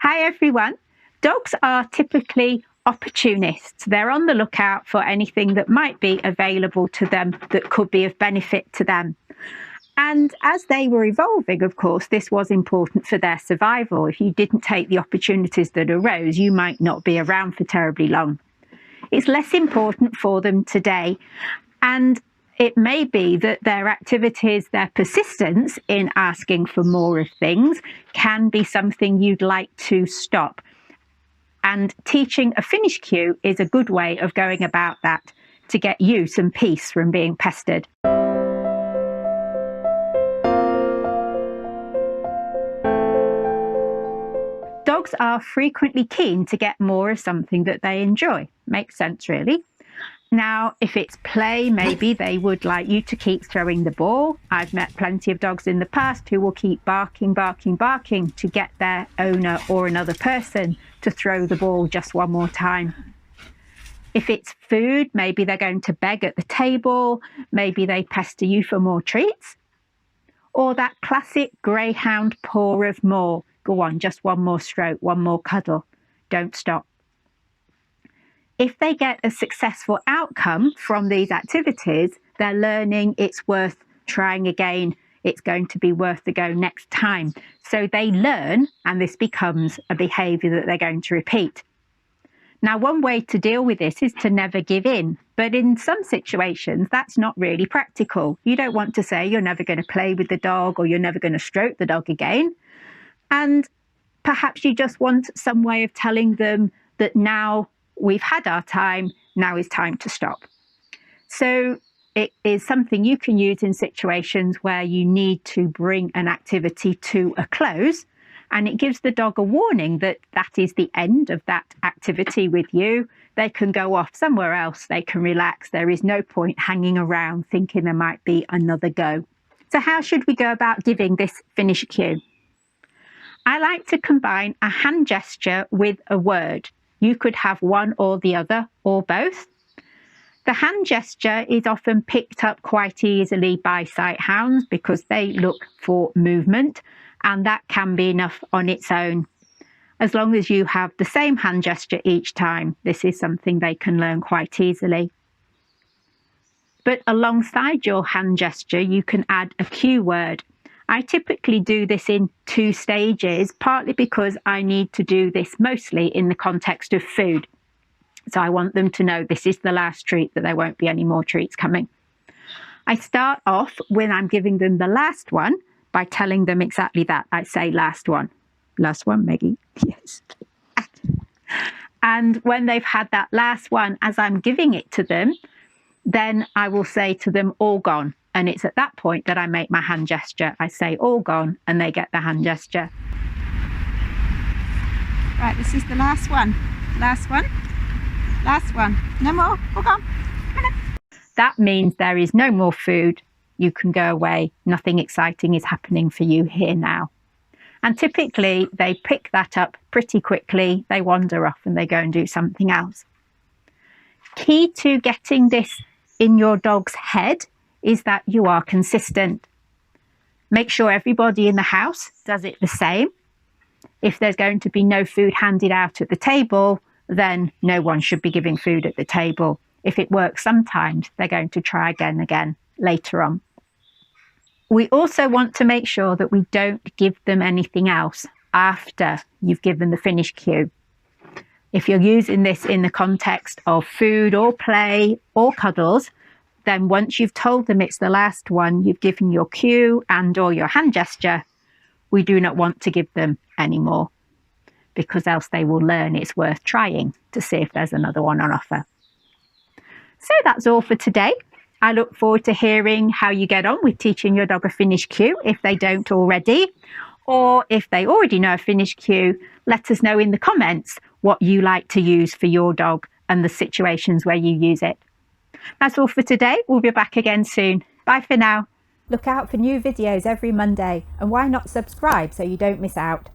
Hi everyone. Dogs are typically opportunists. They're on the lookout for anything that might be available to them that could be of benefit to them. And as they were evolving, of course, this was important for their survival. If you didn't take the opportunities that arose, you might not be around for terribly long. It's less important for them today. And it may be that their activities, their persistence in asking for more of things can be something you'd like to stop. And teaching a finish cue is a good way of going about that to get you some peace from being pestered. Dogs are frequently keen to get more of something that they enjoy. Makes sense, really. Now, if it's play, maybe they would like you to keep throwing the ball. I've met plenty of dogs in the past who will keep barking to get their owner or another person to throw the ball just one more time. If it's food, maybe they're going to beg at the table. Maybe they pester you for more treats. Or that classic greyhound paw of more. Go on, just one more stroke, one more cuddle. Don't stop. If they get a successful outcome from these activities, they're learning it's worth trying again. It's going to be worth the go next time. So they learn, and this becomes a behaviour that they're going to repeat. Now, one way to deal with this is to never give in. But in some situations, that's not really practical. You don't want to say you're never going to play with the dog or you're never going to stroke the dog again. And perhaps you just want some way of telling them that now we've had our time, now is time to stop. So it is something you can use in situations where you need to bring an activity to a close, and it gives the dog a warning that that is the end of that activity with you. They can go off somewhere else, they can relax. There is no point hanging around thinking there might be another go. So how should we go about giving this finish cue? I like to combine a hand gesture with a word. You could have one or the other, or both. The hand gesture is often picked up quite easily by sight hounds because they look for movement, and that can be enough on its own. As long as you have the same hand gesture each time, this is something they can learn quite easily. But alongside your hand gesture, you can add a cue word. I typically do this in 2 stages, partly because I need to do this mostly in the context of food. So I want them to know this is the last treat, that there won't be any more treats coming. I start off when I'm giving them the last one by telling them exactly that. I say last one. Last one, Maggie? Yes. And when they've had that last one, as I'm giving it to them, then I will say to them, all gone. And it's at that point that I make my hand gesture. I say all gone and they get the hand gesture. Right, this is the last one. Last one. Last one. No more. All gone. That means there is no more food. You can go away. Nothing exciting is happening for you here now. And typically they pick that up pretty quickly. They wander off and they go and do something else. Key to getting this in your dog's head is that you are consistent. Make sure everybody in the house does it the same. If there's going to be no food handed out at the table, then no one should be giving food at the table. If it works sometimes, they're going to try again later on. We also want to make sure that we don't give them anything else after you've given the finish cue. If you're using this in the context of food or play or cuddles, then once you've told them it's the last one, you've given your cue and or your hand gesture, we do not want to give them any more, because else they will learn it's worth trying to see if there's another one on offer. So that's all for today. I look forward to hearing how you get on with teaching your dog a finish cue if they don't already, or if they already know a finish cue, let us know in the comments what you like to use for your dog and the situations where you use it. That's all for today. We'll be back again soon. Bye for now. Look out for new videos every Monday, and why not subscribe so you don't miss out.